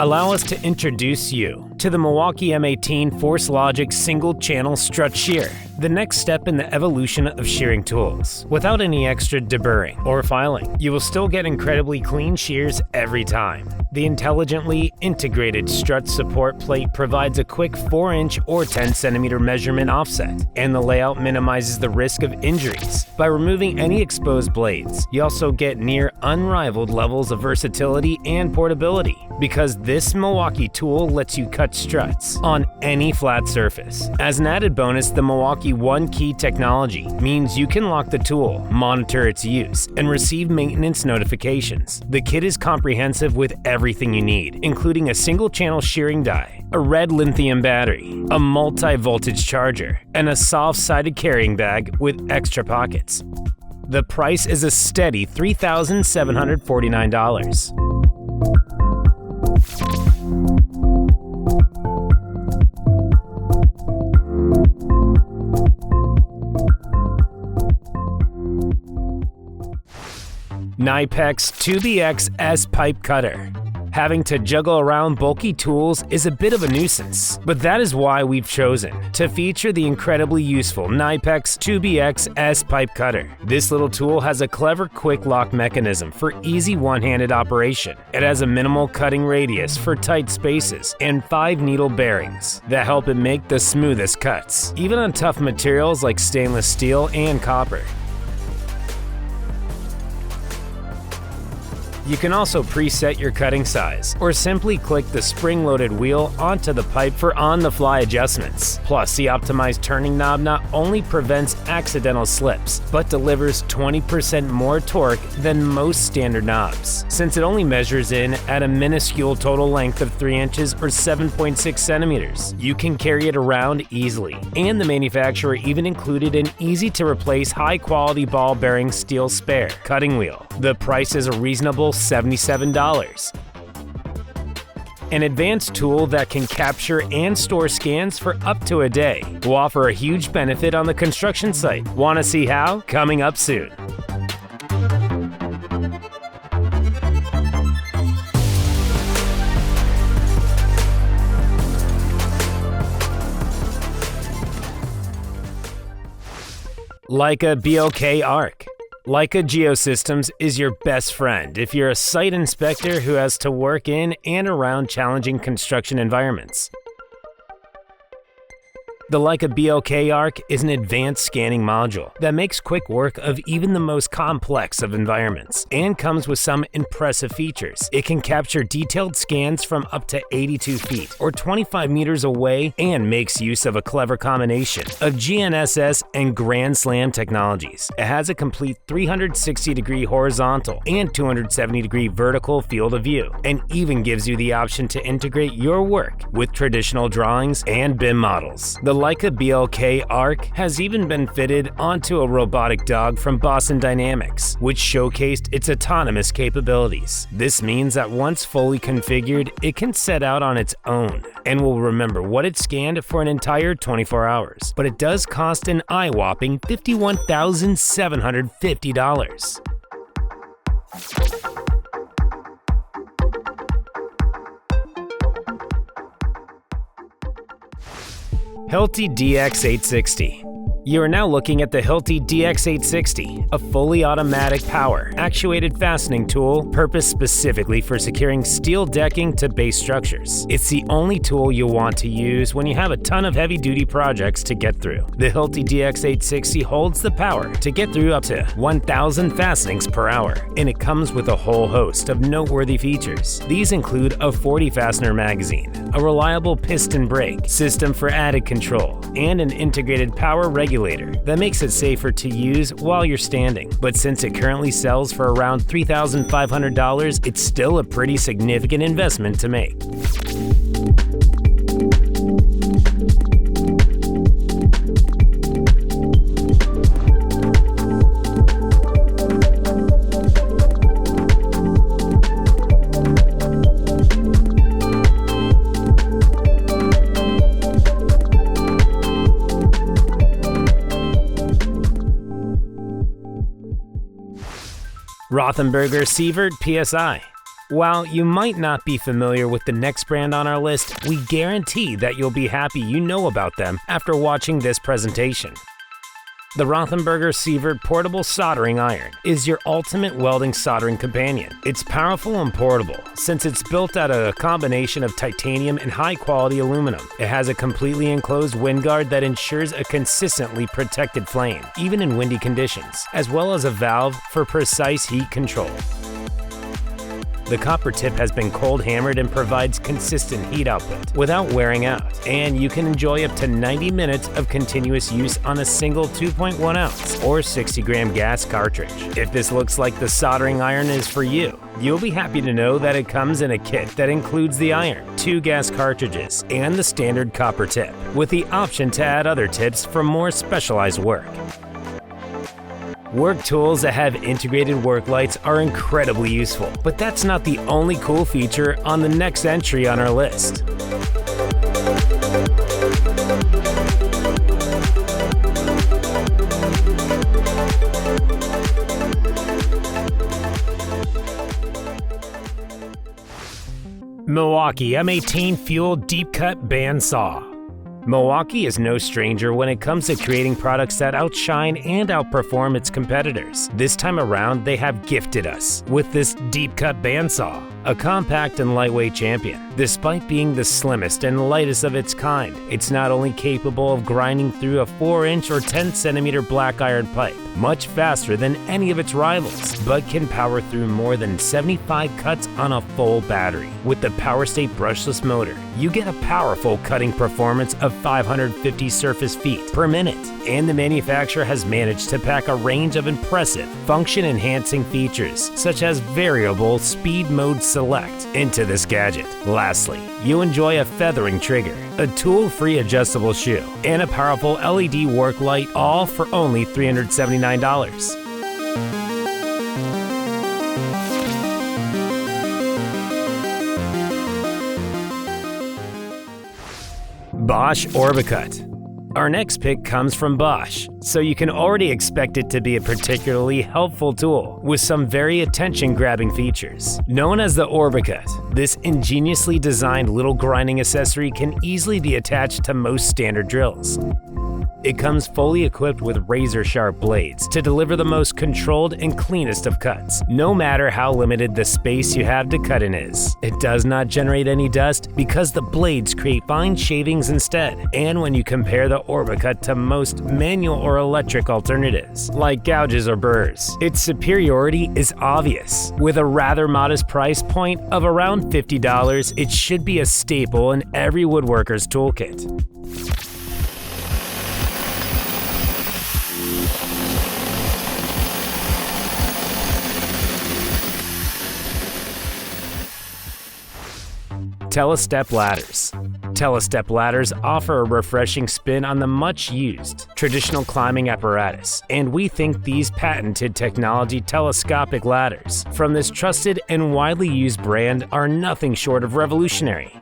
Allow us to introduce you to the Milwaukee M18 FORCELOGIC single-channel strut shear, the next step in the evolution of shearing tools. Without any extra deburring or filing, you will still get incredibly clean shears every time. The intelligently integrated strut support plate provides a quick 4-inch or 10-centimeter measurement offset, and the layout minimizes the risk of injuries. By removing any exposed blades, you also get near unrivaled levels of versatility and portability, because this Milwaukee tool lets you cut struts on any flat surface. As an added bonus, the Milwaukee One Key technology means you can lock the tool, monitor its use, and receive maintenance notifications. The kit is comprehensive with everything you need, including a single-channel shearing die, a red lithium battery, a multi-voltage charger, and a soft-sided carrying bag with extra pockets. The price is a steady $3,749. KNIPEX TubiX S pipe cutter. Having to juggle around bulky tools is a bit of a nuisance, but that is why we've chosen to feature the incredibly useful KNIPEX TubiX S pipe cutter. This little tool has a clever quick lock mechanism for easy one-handed operation. It has a minimal cutting radius for tight spaces and 5 needle bearings that help it make the smoothest cuts, even on tough materials like stainless steel and copper. You can also preset your cutting size, or simply click the spring-loaded wheel onto the pipe for on-the-fly adjustments. Plus, the optimized turning knob not only prevents accidental slips, but delivers 20% more torque than most standard knobs. Since it only measures in at a minuscule total length of 3 inches or 7.6 centimeters, you can carry it around easily. And the manufacturer even included an easy-to-replace high-quality ball-bearing steel spare cutting wheel. The price is a reasonable $77. An advanced tool that can capture and store scans for up to a day will offer a huge benefit on the construction site. Want to see how? Coming up soon. Leica BLK ARC. Leica Geosystems is your best friend if you're a site inspector who has to work in and around challenging construction environments. The Leica BLK ARC is an advanced scanning module that makes quick work of even the most complex of environments and comes with some impressive features. It can capture detailed scans from up to 82 feet or 25 meters away and makes use of a clever combination of GNSS and Grand Slam technologies. It has a complete 360-degree horizontal and 270-degree vertical field of view, and even gives you the option to integrate your work with traditional drawings and BIM models. The Leica BLK ARC has even been fitted onto a robotic dog from Boston Dynamics, which showcased its autonomous capabilities. This means that once fully configured, it can set out on its own and will remember what it scanned for an entire 24 hours. But it does cost an eye-whopping $51,750. Hilti DX860. You are now looking at the Hilti DX860, a fully automatic power actuated fastening tool purposed specifically for securing steel decking to base structures. It's the only tool you'll want to use when you have a ton of heavy-duty projects to get through. The Hilti DX860 holds the power to get through up to 1,000 fastenings per hour, and it comes with a whole host of noteworthy features. These include a 40-fastener magazine, a reliable piston brake, system for added control, and an integrated power regulator that makes it safer to use while you're standing. But since it currently sells for around $3,500, it's still a pretty significant investment to make. Rothenberger Sievert PSI. While you might not be familiar with the next brand on our list, we guarantee that you'll be happy you know about them after watching this presentation. The Rothenberger Sievert Portable Soldering Iron is your ultimate welding soldering companion. It's powerful and portable, since it's built out of a combination of titanium and high-quality aluminum. It has a completely enclosed wind guard that ensures a consistently protected flame, even in windy conditions, as well as a valve for precise heat control. The copper tip has been cold hammered and provides consistent heat output without wearing out, and you can enjoy up to 90 minutes of continuous use on a single 2.1 ounce or 60-gram gas cartridge. If this looks like the soldering iron is for you, you'll be happy to know that it comes in a kit that includes the iron, 2 gas cartridges, and the standard copper tip, with the option to add other tips for more specialized work. Work tools that have integrated work lights are incredibly useful, but that's not the only cool feature on the next entry on our list. Milwaukee M18 Fuel Deep Cut Bandsaw. Milwaukee is no stranger when it comes to creating products that outshine and outperform its competitors. This time around, they have gifted us with this deep cut bandsaw, a compact and lightweight champion. Despite being the slimmest and lightest of its kind, it's not only capable of grinding through a 4-inch or 10-centimeter black iron pipe much faster than any of its rivals, but can power through more than 75 cuts on a full battery. With the PowerState brushless motor, you get a powerful cutting performance of 550 surface feet per minute, and the manufacturer has managed to pack a range of impressive function-enhancing features, such as variable speed mode select, into this gadget. Lastly, you enjoy a feathering trigger, a tool-free adjustable shoe, and a powerful LED work light, all for only $379. Bosch Orbicut. Our next pick comes from Bosch, so you can already expect it to be a particularly helpful tool with some very attention-grabbing features. Known as the Orbicut, this ingeniously designed little grinding accessory can easily be attached to most standard drills. It comes fully equipped with razor-sharp blades to deliver the most controlled and cleanest of cuts, no matter how limited the space you have to cut in is. It does not generate any dust because the blades create fine shavings instead, and when you compare the Orbicut to most manual or electric alternatives, like gouges or burrs, its superiority is obvious. With a rather modest price point of around $50, it should be a staple in every woodworker's toolkit. Telestep ladders. Telestep ladders offer a refreshing spin on the much-used traditional climbing apparatus, and we think these patented technology telescopic ladders from this trusted and widely used brand are nothing short of revolutionary.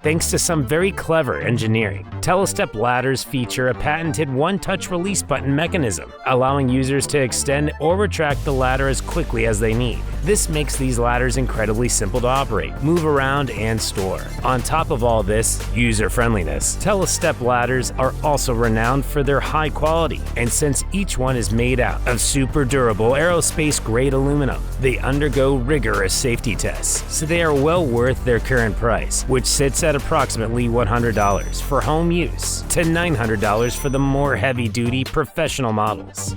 Thanks to some very clever engineering, Telestep ladders feature a patented one-touch release button mechanism, allowing users to extend or retract the ladder as quickly as they need. This makes these ladders incredibly simple to operate, move around, and store. On top of all this user-friendliness, Telestep ladders are also renowned for their high quality, and since each one is made out of super durable aerospace-grade aluminum, they undergo rigorous safety tests, so they are well worth their current price, which sits at approximately $100 for home use to $900 for the more heavy-duty professional models.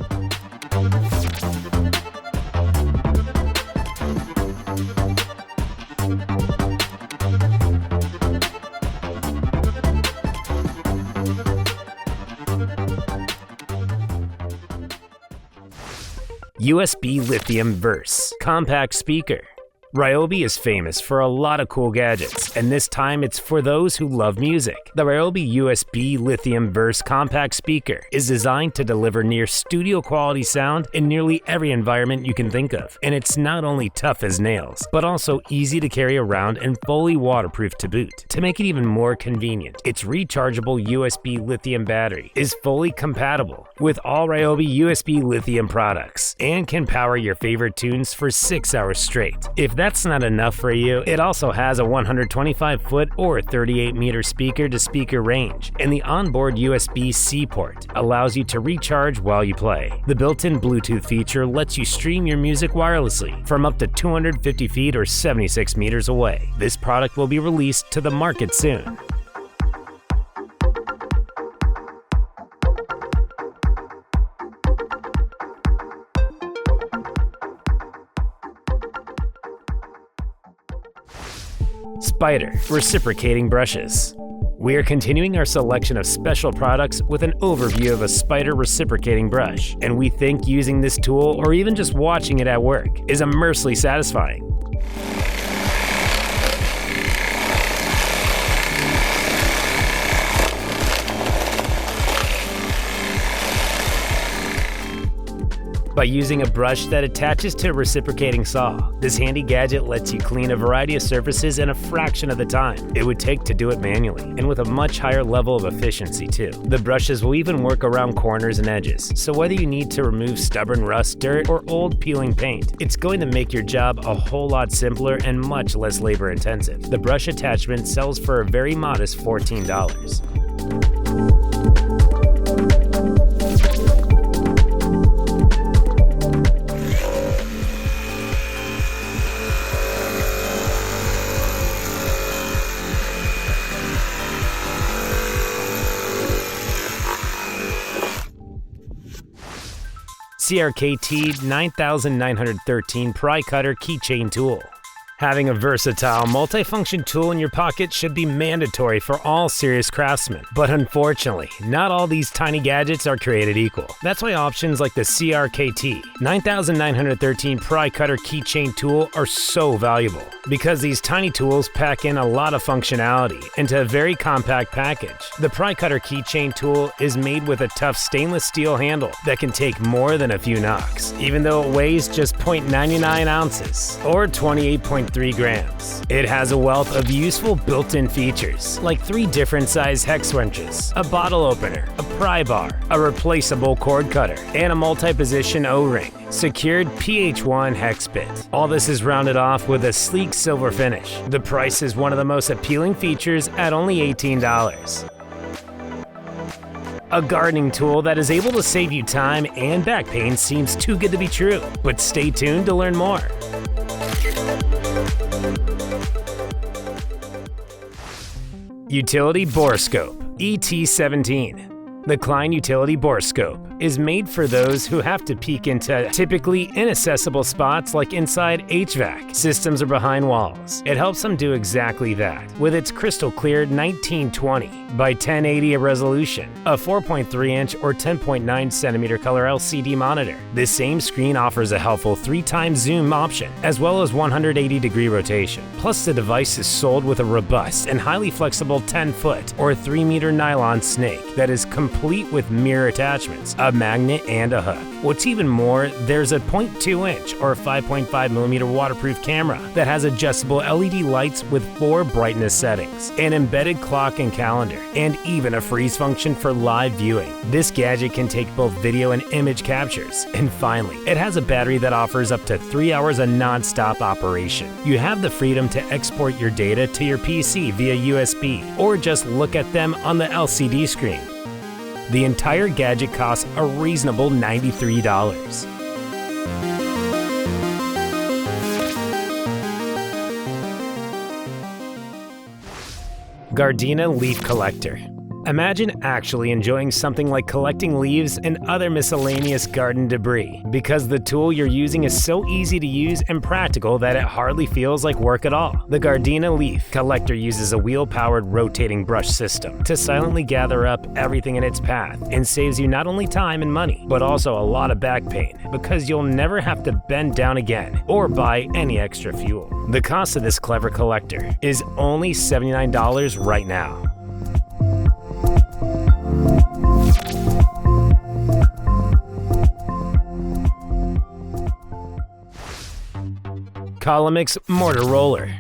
USB Lithium Verse Compact Speaker. RYOBI is famous for a lot of cool gadgets, and this time it's for those who love music. The RYOBI USB Lithium Verse compact speaker is designed to deliver near studio quality sound in nearly every environment you can think of, and it's not only tough as nails, but also easy to carry around and fully waterproof to boot. To make it even more convenient, its rechargeable USB lithium battery is fully compatible with all RYOBI USB lithium products and can power your favorite tunes for 6 hours straight. If that's not enough for you, it also has a 125-foot or 38-meter speaker-to-speaker range, and the onboard USB-C port allows you to recharge while you play. The built-in Bluetooth feature lets you stream your music wirelessly from up to 250 feet or 76 meters away. This product will be released to the market soon. Spyder reciprocating brushes. We are continuing our selection of special products with an overview of a Spyder reciprocating brush, and we think using this tool or even just watching it at work is immensely satisfying. By using a brush that attaches to a reciprocating saw, this handy gadget lets you clean a variety of surfaces in a fraction of the time it would take to do it manually, and with a much higher level of efficiency too. The brushes will even work around corners and edges, so whether you need to remove stubborn rust, dirt, or old peeling paint, it's going to make your job a whole lot simpler and much less labor intensive. The brush attachment sells for a very modest $14. CRKT 9913 pry cutter keychain tool. Having a versatile, multifunction tool in your pocket should be mandatory for all serious craftsmen. But unfortunately, not all these tiny gadgets are created equal. That's why options like the CRKT 9913 pry cutter keychain tool are so valuable. Because these tiny tools pack in a lot of functionality into a very compact package. The pry cutter keychain tool is made with a tough stainless steel handle that can take more than a few knocks, even though it weighs just 0.99 ounces or 28.3 grams. It has a wealth of useful built-in features, like 3 different size hex wrenches, a bottle opener, a pry bar, a replaceable cord cutter, and a multi-position O-ring, secured PH1 hex bit. All this is rounded off with a sleek silver finish. The price is one of the most appealing features at only $18. A gardening tool that is able to save you time and back pain seems too good to be true, but stay tuned to learn more. Utility Boroscope ET7. The Klein Utility Boroscope is made for those who have to peek into typically inaccessible spots like inside HVAC systems or behind walls. It helps them do exactly that with its crystal clear 1920 by 1080 resolution, a 4.3-inch or 10.9 centimeter color LCD monitor. This same screen offers a helpful 3x zoom option as well as 180-degree rotation. Plus, the device is sold with a robust and highly flexible 10-foot or 3-meter nylon snake that is complete with mirror attachments, a magnet, and a hook. What's even more, there's a 0.2-inch or 5.5mm waterproof camera that has adjustable LED lights with 4 brightness settings, an embedded clock and calendar, and even a freeze function for live viewing. This gadget can take both video and image captures. And finally, it has a battery that offers up to 3 hours of non-stop operation. You have the freedom to export your data to your PC via USB or just look at them on the LCD screen. The entire gadget costs a reasonable $93. Gardena Leaf Collector. Imagine actually enjoying something like collecting leaves and other miscellaneous garden debris, because the tool you're using is so easy to use and practical that it hardly feels like work at all. The Gardena leaf collector uses a wheel-powered rotating brush system to silently gather up everything in its path and saves you not only time and money, but also a lot of back pain, because you'll never have to bend down again or buy any extra fuel. The cost of this clever collector is only $79 right now. Collomix Mortar Roller.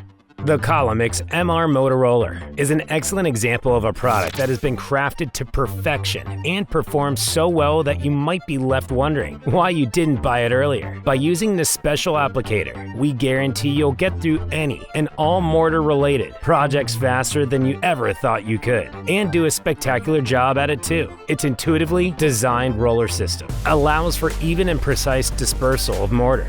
The Collomix MR Motor Roller is an excellent example of a product that has been crafted to perfection and performs so well that you might be left wondering why you didn't buy it earlier. By using this special applicator, we guarantee you'll get through any and all mortar-related projects faster than you ever thought you could, and do a spectacular job at it too. Its intuitively designed roller system allows for even and precise dispersal of mortar.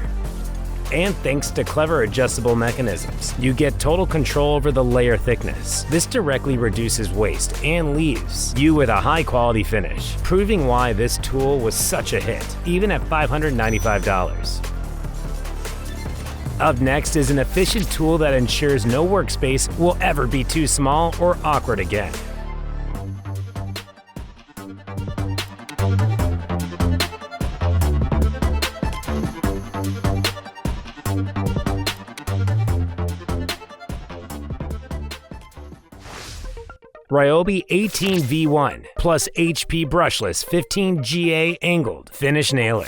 And thanks to clever adjustable mechanisms, you get total control over the layer thickness. This directly reduces waste and leaves you with a high-quality finish, proving why this tool was such a hit, even at $595. Up next is an efficient tool that ensures no workspace will ever be too small or awkward again. RYOBI 18V1 plus HP Brushless 15GA Angled Finish Nailer.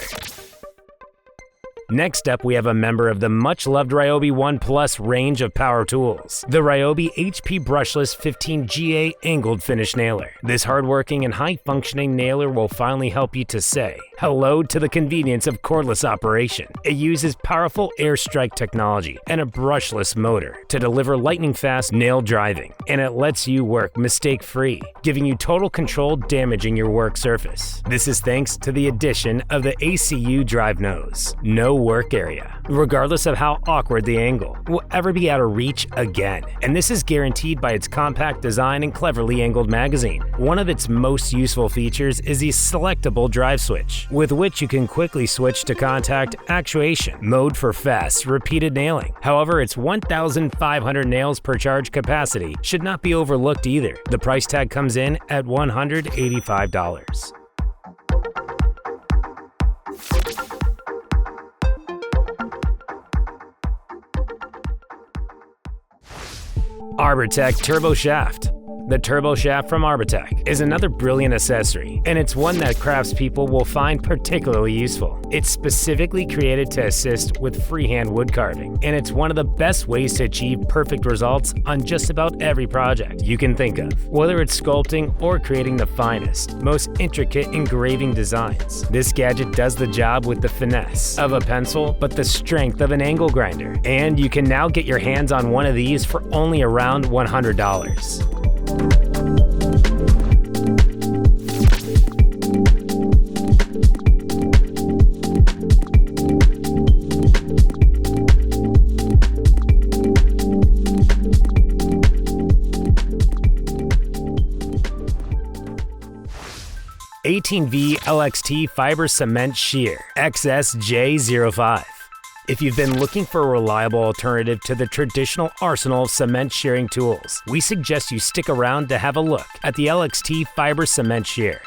Next up, we have a member of the much-loved RYOBI 1 Plus range of power tools, the RYOBI HP Brushless 15GA Angled Finish Nailer. This hardworking and high-functioning nailer will finally help you to say hello to the convenience of cordless operation. It uses powerful airstrike technology and a brushless motor to deliver lightning-fast nail driving, and it lets you work mistake-free, giving you total control damaging your work surface. This is thanks to the addition of the ACU drive nose. No work area, regardless of how awkward the angle, will ever be out of reach again. And this is guaranteed by its compact design and cleverly angled magazine. One of its most useful features is the selectable drive switch, with which you can quickly switch to contact actuation mode for fast, repeated nailing. However, its 1,500 nails per charge capacity should not be overlooked either. The price tag comes in at $185. Arbortech Turbo Shaft. The turbo shaft from Arbortech is another brilliant accessory, and it's one that crafts people will find particularly useful. It's specifically created to assist with freehand wood carving, and it's one of the best ways to achieve perfect results on just about every project you can think of, whether it's sculpting or creating the finest, most intricate engraving designs. This gadget does the job with the finesse of a pencil, but the strength of an angle grinder, and you can now get your hands on one of these for only around $100. 18V LXT Fiber Cement Shear XSJ05. If you've been looking for a reliable alternative to the traditional arsenal of cement shearing tools, we suggest you stick around to have a look at the LXT Fiber Cement Shear.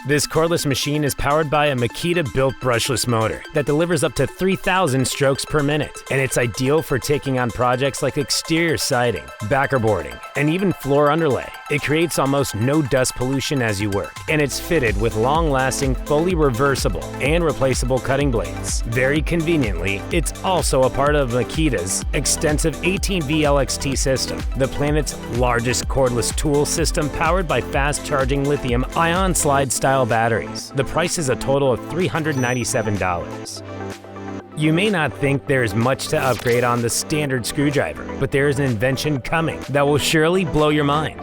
This cordless machine is powered by a Makita-built brushless motor that delivers up to 3,000 strokes per minute, and it's ideal for taking on projects like exterior siding, backerboarding, and even floor underlay. It creates almost no dust pollution as you work, and it's fitted with long-lasting, fully reversible and replaceable cutting blades. Very conveniently, it's also a part of Makita's extensive 18V LXT system, the planet's largest cordless tool system powered by fast-charging lithium-ion slide-style batteries. The price is a total of $397. You may not think there's much to upgrade on the standard screwdriver, but there is an invention coming that will surely blow your mind.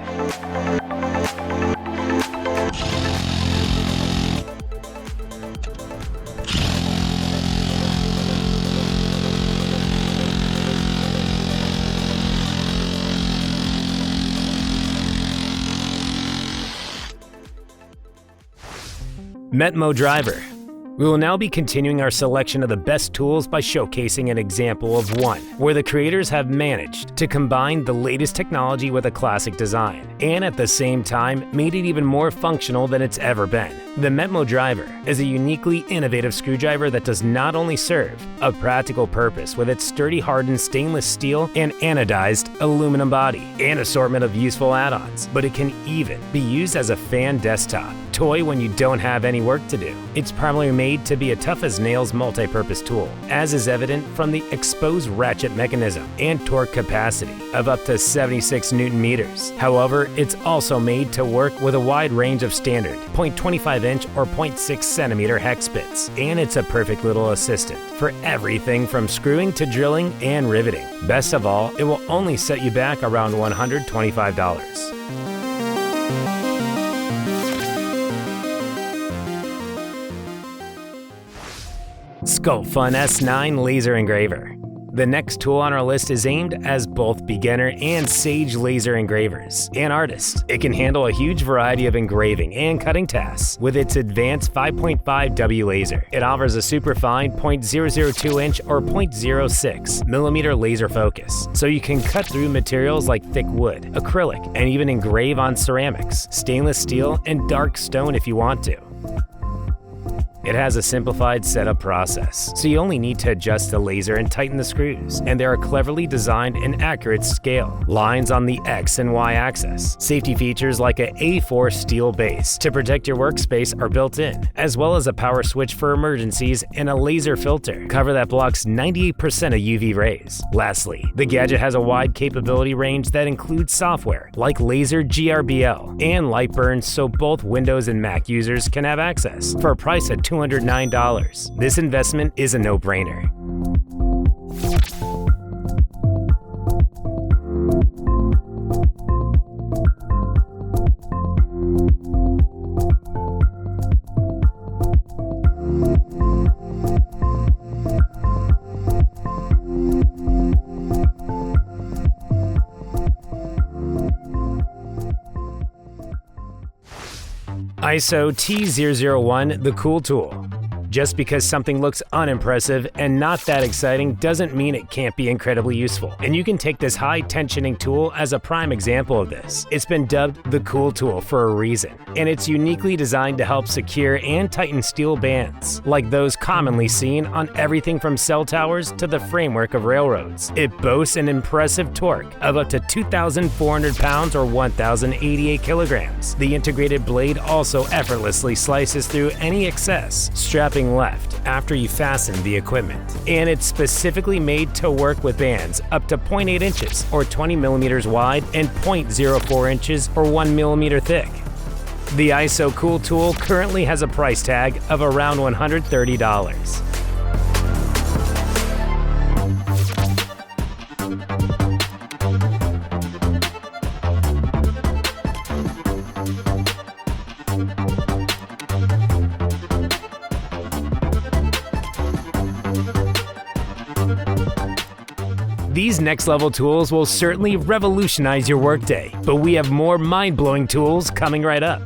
Metmo Driver. We will now be continuing our selection of the best tools by showcasing an example of one where the creators have managed to combine the latest technology with a classic design, and at the same time made it even more functional than it's ever been. The Metmo Driver is a uniquely innovative screwdriver that does not only serve a practical purpose with its sturdy hardened stainless steel and anodized aluminum body and assortment of useful add-ons, but it can even be used as a fan desktop toy when you don't have any work to do. It's primarily made to be a tough-as-nails multi-purpose tool, as is evident from the exposed ratchet mechanism and torque capacity of up to 76 Newton meters. However, it's also made to work with a wide range of standard 0.25-inch or 0.6-centimeter hex bits, and it's a perfect little assistant for everything from screwing to drilling and riveting. Best of all, it will only set you back around $125. Sculfun S9 Laser Engraver. The next tool on our list is aimed as both beginner and sage laser engravers and artists. It can handle a huge variety of engraving and cutting tasks with its advanced 5.5W laser. It offers a superfine 0.002-inch or 0.06mm laser focus, so you can cut through materials like thick wood, acrylic, and even engrave on ceramics, stainless steel, and dark stone if you want to. It has a simplified setup process, so you only need to adjust the laser and tighten the screws, and there are cleverly designed and accurate scale lines on the X and Y axis. Safety features like a A4 steel base to protect your workspace are built in, as well as a power switch for emergencies and a laser filter cover that blocks 98% of UV rays. Lastly, the gadget has a wide capability range that includes software like Laser GRBL and Lightburn, so both Windows and Mac users can have access for a price of $209. This investment is a no-brainer. ISO T001, the cool tool. Just because something looks unimpressive and not that exciting doesn't mean it can't be incredibly useful. And you can take this high-tensioning tool as a prime example of this. It's been dubbed the cool tool for a reason, and it's uniquely designed to help secure and tighten steel bands, like those commonly seen on everything from cell towers to the framework of railroads. It boasts an impressive torque of up to 2,400 pounds or 1,088 kilograms. The integrated blade also effortlessly slices through any excess, strapping left after you fasten the equipment. And it's specifically made to work with bands up to 0.8 inches or 20 millimeters wide and 0.04 inches or 1 millimeter thick. The ISO Cool Tool currently has a price tag of around $130. These next-level tools will certainly revolutionize your workday, but we have more mind-blowing tools coming right up.